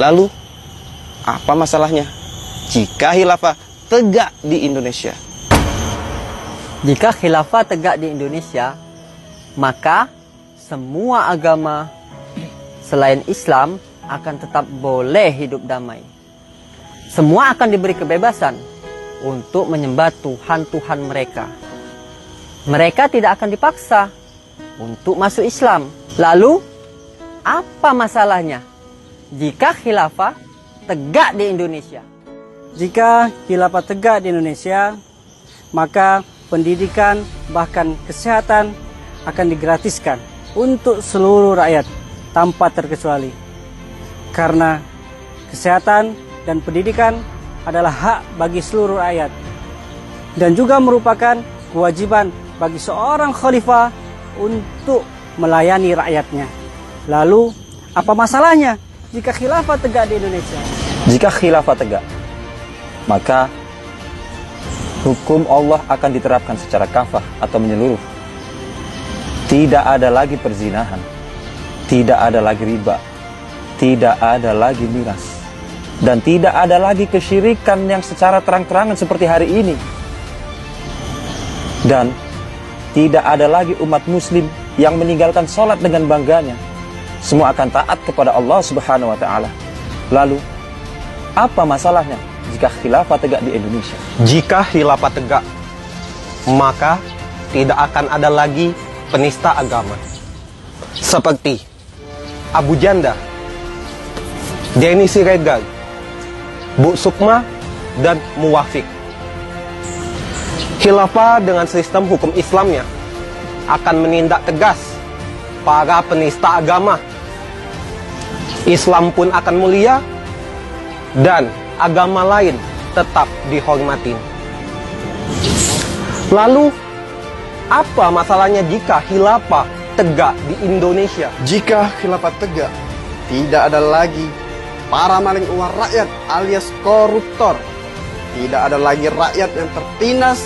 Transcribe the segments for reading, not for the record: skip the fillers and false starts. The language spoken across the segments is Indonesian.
Lalu, apa masalahnya jika khilafah tegak di Indonesia? Jika khilafah tegak di Indonesia, maka semua agama selain Islam akan tetap boleh hidup damai. Semua akan diberi kebebasan untuk menyembah Tuhan-Tuhan mereka. Mereka tidak akan dipaksa untuk masuk Islam. Lalu, apa masalahnya jika khilafah tegak di Indonesia? Jika khilafah tegak di Indonesia, maka pendidikan bahkan kesehatan akan digratiskan untuk seluruh rakyat tanpa terkecuali. Karena kesehatan dan pendidikan adalah hak bagi seluruh rakyat dan juga merupakan kewajiban bagi seorang khalifah untuk melayani rakyatnya. Lalu, apa masalahnya jika khilafah tegak di Indonesia? Jika khilafah tegak, maka hukum Allah akan diterapkan secara kafah atau menyeluruh. Tidak ada lagi perzinahan, tidak ada lagi riba, tidak ada lagi miras, dan tidak ada lagi kesyirikan yang secara terang-terangan seperti hari ini. Dan tidak ada lagi umat muslim yang meninggalkan sholat dengan bangganya. Semua akan taat kepada Allah Subhanahu wa Ta'ala. Lalu, apa masalahnya jika khilafah tegak di Indonesia? Jika khilafah tegak, maka tidak akan ada lagi penista agama seperti Abu Janda, Denny Siregar, Bu Sukma, dan Muwafiq. Khilafah dengan sistem hukum Islamnya akan menindak tegas para penista agama. Islam pun akan mulia dan agama lain tetap dihormatin. Lalu, apa masalahnya jika khilafah tegak di Indonesia? Jika khilafah tegak, tidak ada lagi para maling uang rakyat alias koruptor. Tidak ada lagi rakyat yang tertindas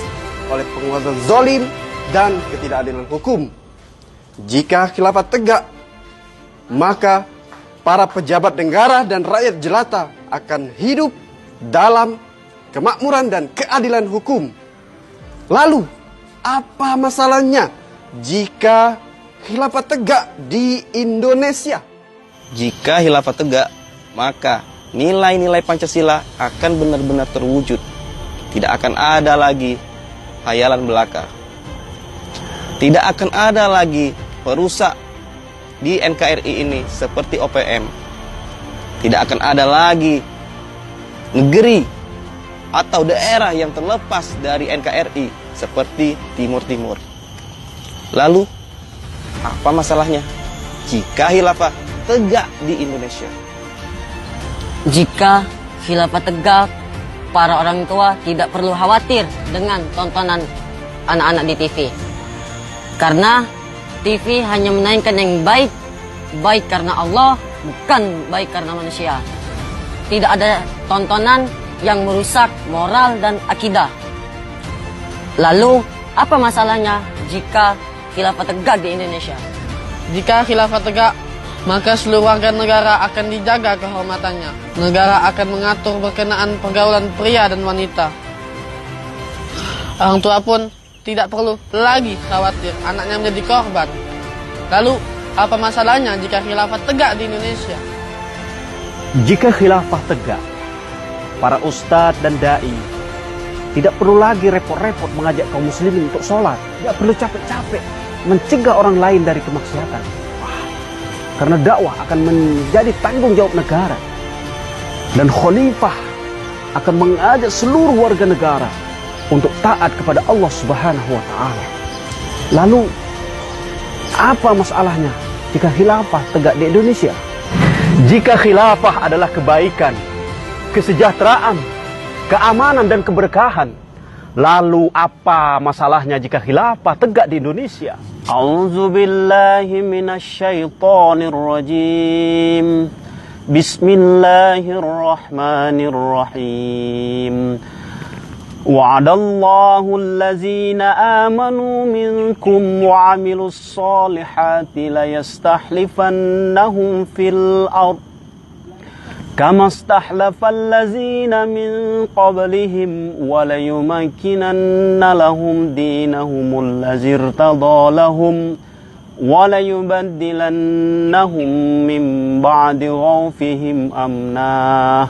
oleh penguasa zalim dan ketidakadilan hukum. Jika khilafah tegak, maka para pejabat negara dan rakyat jelata akan hidup dalam kemakmuran dan keadilan hukum. Lalu, apa masalahnya jika khilafah tegak di Indonesia? Jika khilafah tegak, maka nilai-nilai Pancasila akan benar-benar terwujud. Tidak akan ada lagi hayalan belaka. Tidak akan ada lagi perusak di NKRI ini seperti OPM. Tidak akan ada lagi negeri atau daerah yang terlepas dari NKRI seperti Timur Timur. Lalu, apa masalahnya jika khilafah tegak di Indonesia? Jika khilafah tegak, para orang tua tidak perlu khawatir dengan tontonan anak-anak di TV. Karena TV hanya menayangkan yang baik, baik karena Allah, bukan baik karena manusia. Tidak ada tontonan yang merusak moral dan akidah. Lalu, apa masalahnya jika khilafah tegak di Indonesia? Jika khilafah tegak, maka seluruh warga negara akan dijaga kehormatannya. Negara akan mengatur berkenaan pergaulan pria dan wanita. Orang tua pun tidak perlu lagi khawatir anaknya menjadi korban. Lalu, apa masalahnya jika khilafah tegak di Indonesia? Jika khilafah tegak, para ustadz dan da'i tidak perlu lagi repot-repot mengajak kaum muslimin untuk sholat. Tidak perlu capek-capek mencegah orang lain dari kemaksiatan. Karena dakwah akan menjadi tanggung jawab negara. Dan khalifah akan mengajak seluruh warga negara untuk taat kepada Allah Subhanahu wa Ta'ala. Lalu, apa masalahnya jika khilafah tegak di Indonesia? Jika khilafah adalah kebaikan, kesejahteraan, keamanan dan keberkahan, lalu apa masalahnya jika khilafah tegak di Indonesia? A'udzu billahi minasyaitonir rajim. Bismillahirrahmanirrahim. Wa'adallahu allazina amanu minkum wa 'amilus solihati la yastahlifannahum fil ard كما استحلف الذين من قبلهم وليمكنن لهم دينهم الذي ارتضى لهم وليبدلنهم من بعد خوفهم أمنا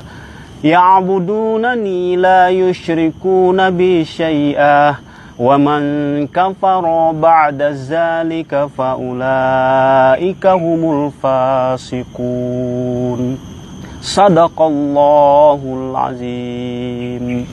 يعبدونني لا يشركون بي شيئا ومن كفر بعد ذلك فأولئك هم الفاسقون. Sadaqallahul azim.